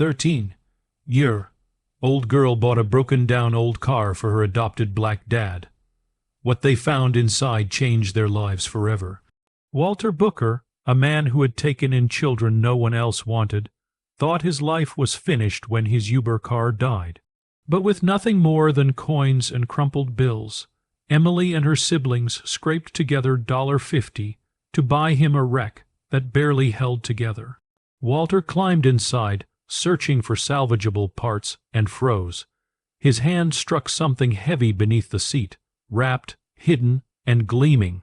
13. Year. Old girl bought a broken-down old car for her adopted black dad. What they found inside changed their lives forever. Walter Booker, a man who had taken in children no one else wanted, thought his life was finished when his Uber car died. But with nothing more than coins and crumpled bills, Emily and her siblings scraped together $50 to buy him a wreck that barely held together. Walter climbed inside, searching for salvageable parts, and froze. His hand struck something heavy beneath the seat, wrapped, hidden, and gleaming.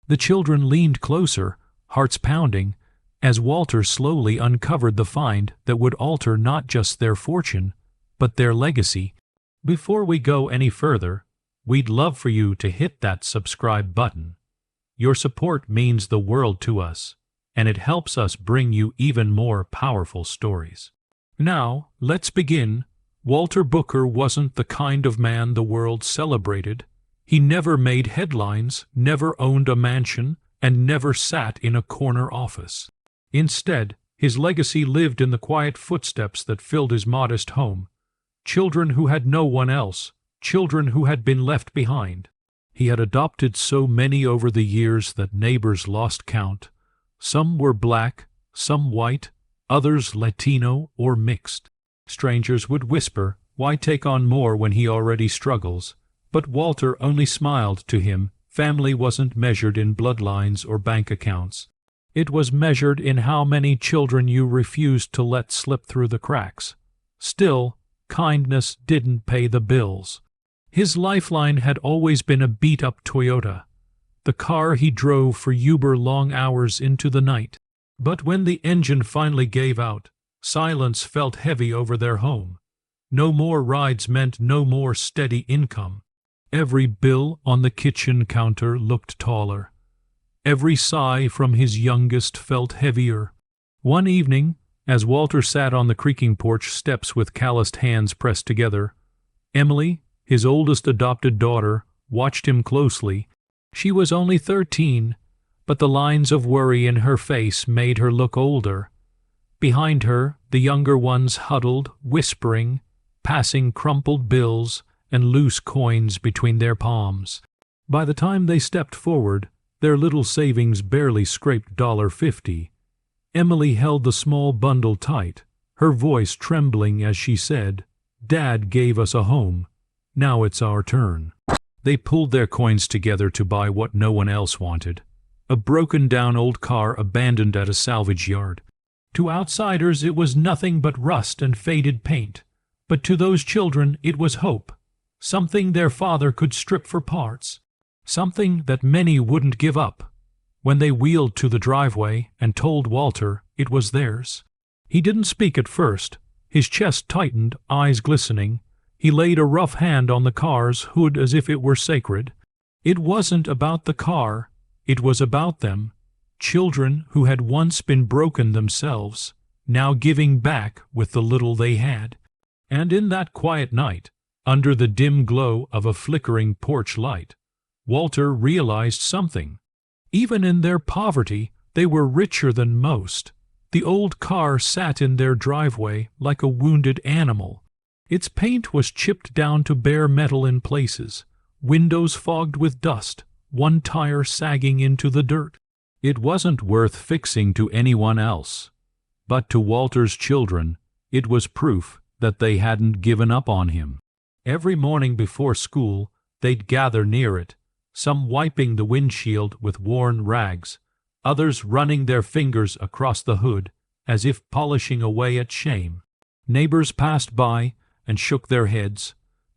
The children leaned closer, hearts pounding, as Walter slowly uncovered the find that would alter not just their fortune, but their legacy. Before we go any further, we'd love for you to hit that subscribe button. Your support means the world to us, and it helps us bring you even more powerful stories. Now, let's begin. Walter Booker wasn't the kind of man the world celebrated. He never made headlines, never owned a mansion, and never sat in a corner office. Instead, his legacy lived in the quiet footsteps that filled his modest home. Children who had no one else, children who had been left behind. He had adopted so many over the years that neighbors lost count. Some were black, some white, others Latino or mixed. Strangers would whisper, "Why take on more when he already struggles?" But Walter only smiled. To him, family wasn't measured in bloodlines or bank accounts. It was measured in how many children you refused to let slip through the cracks. Still, kindness didn't pay the bills. His lifeline had always been a beat-up Toyota, the car he drove for Uber long hours into the night. But when the engine finally gave out, silence felt heavy over their home. No more rides meant no more steady income. Every bill on the kitchen counter looked taller. Every sigh from his youngest felt heavier. One evening, as Walter sat on the creaking porch steps with calloused hands pressed together, Emily, his oldest adopted daughter, watched him closely. She was only 13, but the lines of worry in her face made her look older. Behind her, the younger ones huddled, whispering, passing crumpled bills and loose coins between their palms. By the time they stepped forward, their little savings barely scraped $50. Emily held the small bundle tight, her voice trembling as she said, "Dad gave us a home. Now it's our turn." They pulled their coins together to buy what no one else wanted. A broken-down old car abandoned at a salvage yard. To outsiders it was nothing but rust and faded paint, but to those children it was hope, something their father could strip for parts, something that many wouldn't give up. When they wheeled to the driveway and told Walter it was theirs, he didn't speak at first. His chest tightened, eyes glistening. He laid a rough hand on the car's hood as if it were sacred. It wasn't about the car. It was about them, children who had once been broken themselves, now giving back with the little they had. And in that quiet night, under the dim glow of a flickering porch light, Walter realized something. Even in their poverty, they were richer than most. The old car sat in their driveway like a wounded animal. Its paint was chipped down to bare metal in places, windows fogged with dust, one tire sagging into the dirt. It wasn't worth fixing to anyone else, but to Walter's children, it was proof that they hadn't given up on him. Every morning before school, they'd gather near it, some wiping the windshield with worn rags, others running their fingers across the hood as if polishing away at shame. Neighbors passed by and shook their heads.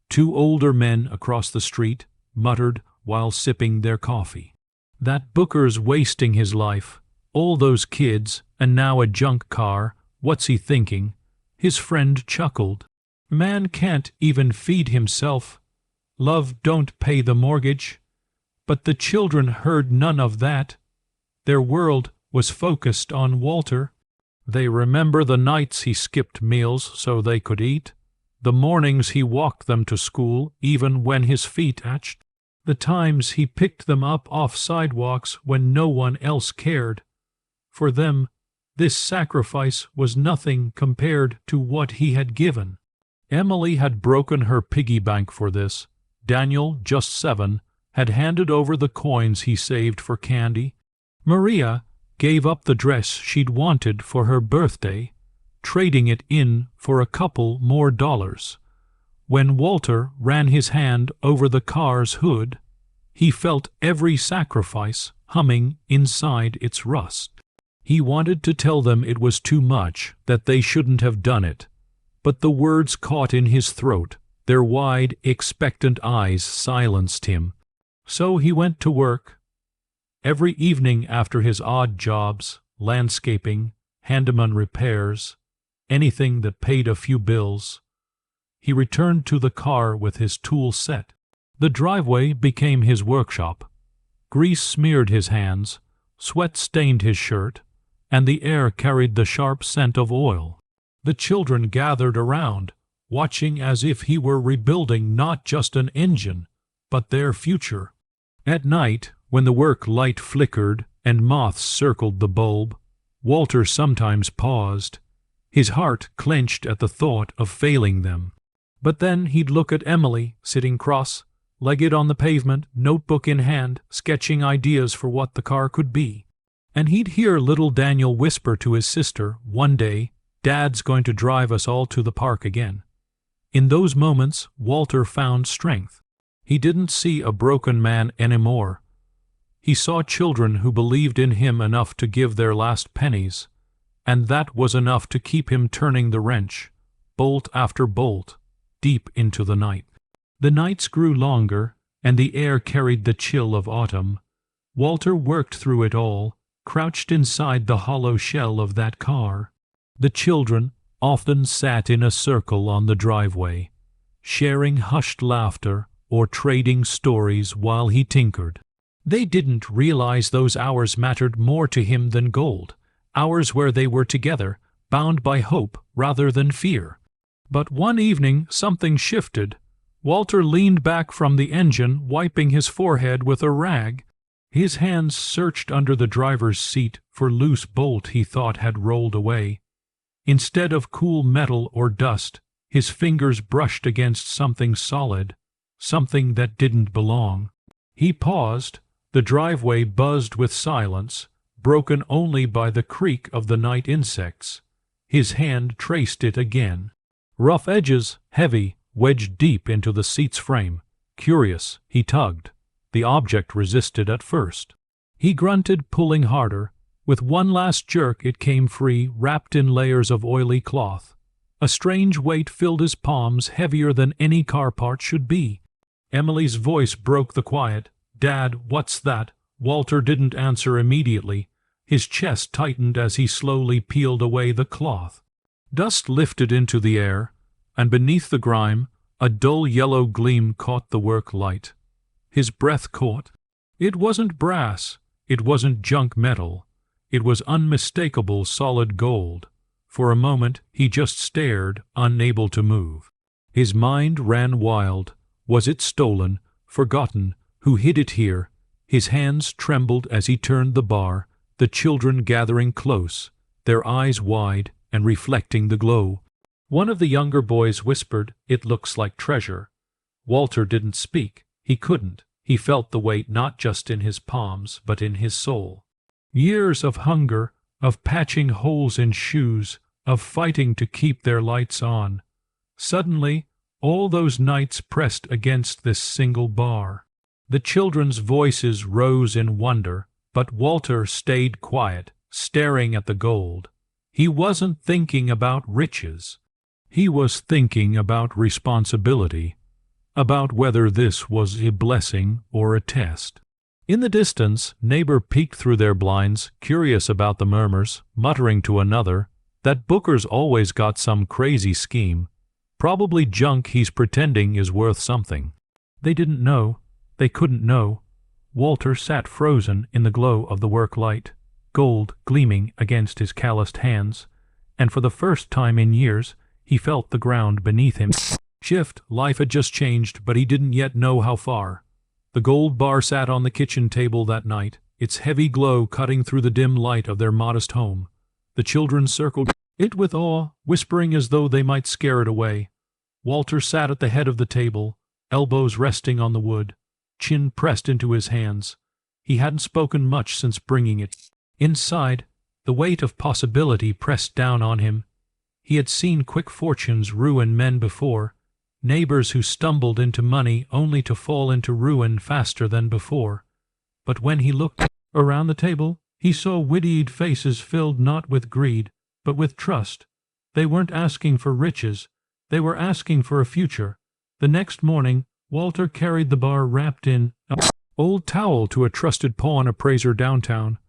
Two older men across the street muttered while sipping their coffee. "That Booker's wasting his life. All those kids, and now a junk car. What's he thinking?" His friend chuckled. "Man can't even feed himself. Love don't pay the mortgage." But the children heard none of that. Their world was focused on Walter. They remember the nights he skipped meals so they could eat, the mornings he walked them to school even when his feet itched, the times he picked them up off sidewalks when no one else cared. For them, This sacrifice was nothing compared to what he had given. Emily had broken her piggy bank for this. Daniel, just 7, had handed over the coins he saved for candy. Maria gave up the dress she'd wanted for her birthday, trading it in for a couple more dollars. When Walter ran his hand over the car's hood, he felt every sacrifice humming inside its rust. He wanted to tell them it was too much, that they shouldn't have done it, but the words caught in his throat. Their wide, expectant eyes silenced him. So he went to work. Every evening after his odd jobs, landscaping, handyman repairs, anything that paid a few bills, he returned to the car with his tool set. The driveway became his workshop. Grease smeared his hands, sweat stained his shirt, and the air carried the sharp scent of oil. The children gathered around, watching as if he were rebuilding not just an engine, but their future. At night, when the work light flickered and moths circled the bulb, Walter sometimes paused. His heart clenched at the thought of failing them. But then he'd look at Emily, sitting cross-legged on the pavement, notebook in hand, sketching ideas for what the car could be. And he'd hear little Daniel whisper to his sister, "One day, Dad's going to drive us all to the park again." In those moments, Walter found strength. He didn't see a broken man anymore. He saw children who believed in him enough to give their last pennies, and that was enough to keep him turning the wrench, bolt after bolt, deep into the night. The nights grew longer, and the air carried the chill of autumn. Walter worked through it all, crouched inside the hollow shell of that car. The children often sat in a circle on the driveway, sharing hushed laughter or trading stories while he tinkered. They didn't realize those hours mattered more to him than gold, hours where they were together, bound by hope rather than fear. But one evening something shifted. Walter leaned back from the engine, wiping his forehead with a rag. His hands searched under the driver's seat for loose bolt he thought had rolled away. Instead of cool metal or dust, his fingers brushed against something solid, something that didn't belong. He paused. The driveway buzzed with silence, broken only by the creak of the night insects. His hand traced it again. Rough edges, heavy, wedged deep into the seat's frame. Curious, he tugged. The object resisted at first. He grunted, pulling harder. With one last jerk it came free, wrapped in layers of oily cloth. A strange weight filled his palms, heavier than any car part should be. Emily's voice broke the quiet. "Dad, what's that?" Walter didn't answer immediately. His chest tightened as he slowly peeled away the cloth. Dust lifted into the air, and beneath the grime, a dull yellow gleam caught the work light. His breath caught. It wasn't brass, it wasn't junk metal. It was unmistakable solid gold. For a moment he just stared, unable to move. His mind ran wild. Was it stolen, forgotten? Who hid it here? His hands trembled as he turned the bar, the children gathering close, their eyes wide and reflecting the glow. One of the younger boys whispered, "It looks like treasure." Walter didn't speak. He couldn't. He felt the weight not just in his palms, but in his soul. Years of hunger, of patching holes in shoes, of fighting to keep their lights on. Suddenly, all those nights pressed against this single bar. The children's voices rose in wonder, but Walter stayed quiet, staring at the gold. He wasn't thinking about riches. He was thinking about responsibility, about whether this was a blessing or a test. In the distance, neighbor peeked through their blinds, curious about the murmurs, muttering to another, "That Booker's always got some crazy scheme. Probably junk he's pretending is worth something." They didn't know. They couldn't know. Walter sat frozen in the glow of the work light, gold gleaming against his calloused hands, and for the first time in years he felt the ground beneath him shift. Life had just changed, but he didn't yet know how far. The gold bar sat on the kitchen table that night, its heavy glow cutting through the dim light of their modest home. The children circled it with awe, whispering as though they might scare it away. Walter sat at the head of the table, elbows resting on the wood, chin pressed into his hands. He hadn't spoken much since bringing it. Inside, the weight of possibility pressed down on him. He had seen quick fortunes ruin men before, neighbors who stumbled into money only to fall into ruin faster than before. But when he looked around the table, he saw wide-eyed faces filled not with greed, but with trust. They weren't asking for riches, they were asking for a future. The next morning, Walter carried the bar wrapped in an old towel to a trusted pawn appraiser downtown.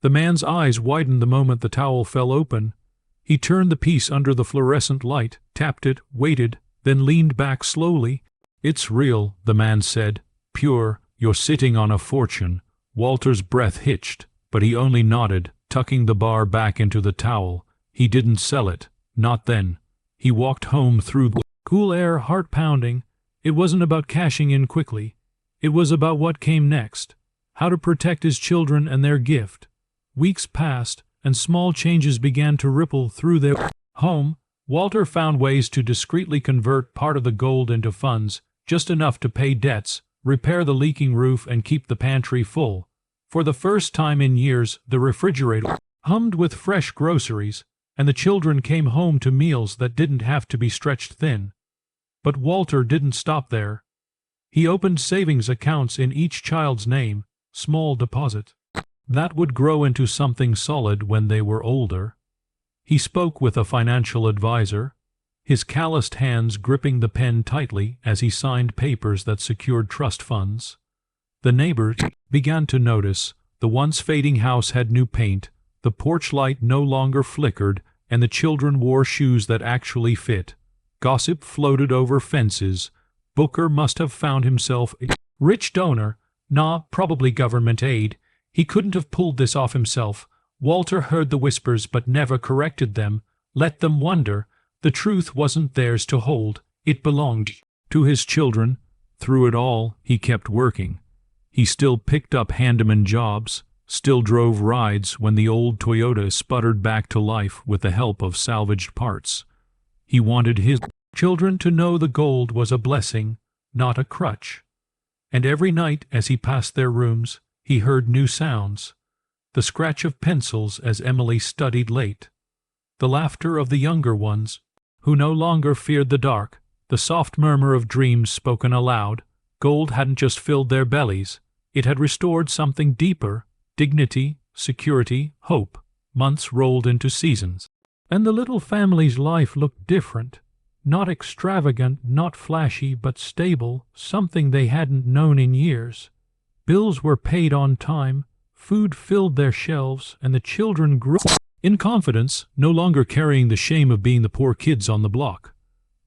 The man's eyes widened the moment the towel fell open. He turned the piece under the fluorescent light, tapped it, waited, then leaned back slowly. "It's real," the man said. "Pure. You're sitting on a fortune." Walter's breath hitched, but he only nodded, tucking the bar back into the towel. He didn't sell it. Not then. He walked home through the cool air, heart pounding. It wasn't about cashing in quickly. It was about what came next. How to protect his children and their gift. Weeks passed, and small changes began to ripple through their home. Walter found ways to discreetly convert part of the gold into funds, just enough to pay debts, repair the leaking roof, and keep the pantry full. For the first time in years, the refrigerator hummed with fresh groceries, and the children came home to meals that didn't have to be stretched thin. But Walter didn't stop there. He opened savings accounts in each child's name, small deposit. That would grow into something solid when they were older. He spoke with a financial advisor, his calloused hands gripping the pen tightly as he signed papers that secured trust funds. The neighbors began to notice. The once fading house had new paint, the porch light no longer flickered, and the children wore shoes that actually fit. Gossip floated over fences. Booker must have found himself a rich donor. Nah, probably government aid. He couldn't have pulled this off himself. Walter heard the whispers but never corrected them, let them wonder. The truth wasn't theirs to hold. It belonged to his children. Through it all, he kept working. He still picked up handyman jobs, still drove rides when the old Toyota sputtered back to life with the help of salvaged parts. He wanted his children to know the gold was a blessing, not a crutch. And every night as he passed their rooms, he heard new sounds. The scratch of pencils as Emily studied late. The laughter of the younger ones, who no longer feared the dark. The soft murmur of dreams spoken aloud. Gold hadn't just filled their bellies. It had restored something deeper. Dignity, security, hope. Months rolled into seasons. And the little family's life looked different. Not extravagant, not flashy, but stable, something they hadn't known in years. Bills were paid on time, food filled their shelves, and the children grew in confidence, no longer carrying the shame of being the poor kids on the block.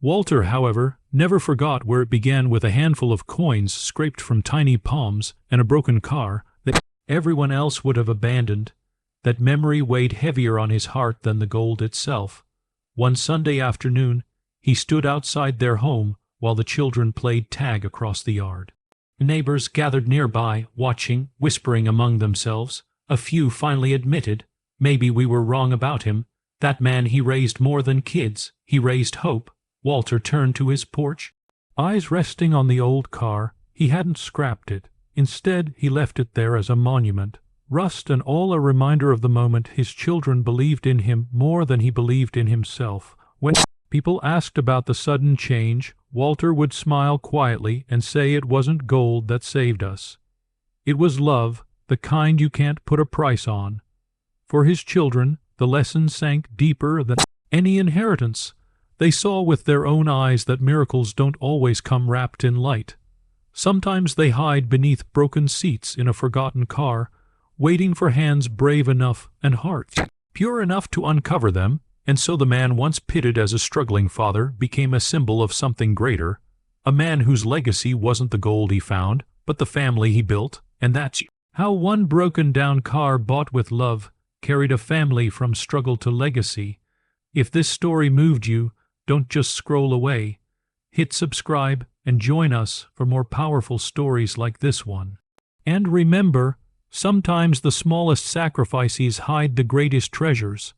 Walter, however, never forgot where it began with a handful of coins scraped from tiny palms and a broken car that everyone else would have abandoned. That memory weighed heavier on his heart than the gold itself. One Sunday afternoon, he stood outside their home while the children played tag across the yard. Neighbors gathered nearby, watching, whispering among themselves. A few finally admitted, "Maybe we were wrong about him. That man, he raised more than kids. He raised hope." Walter turned to his porch, eyes resting on the old car. He hadn't scrapped it. Instead, he left it there as a monument. Rust and all a reminder of the moment his children believed in him more than he believed in himself. When people asked about the sudden change, Walter would smile quietly and say it wasn't gold that saved us. It was love, the kind you can't put a price on. For his children, the lesson sank deeper than any inheritance. They saw with their own eyes that miracles don't always come wrapped in light. Sometimes they hide beneath broken seats in a forgotten car, waiting for hands brave enough and hearts pure enough to uncover them. And so the man once pitted as a struggling father became a symbol of something greater, a man whose legacy wasn't the gold he found, but the family he built. And that's how one broken-down car bought with love carried a family from struggle to legacy. If this story moved you, don't just scroll away. Hit subscribe and join us for more powerful stories like this one. And remember, sometimes the smallest sacrifices hide the greatest treasures.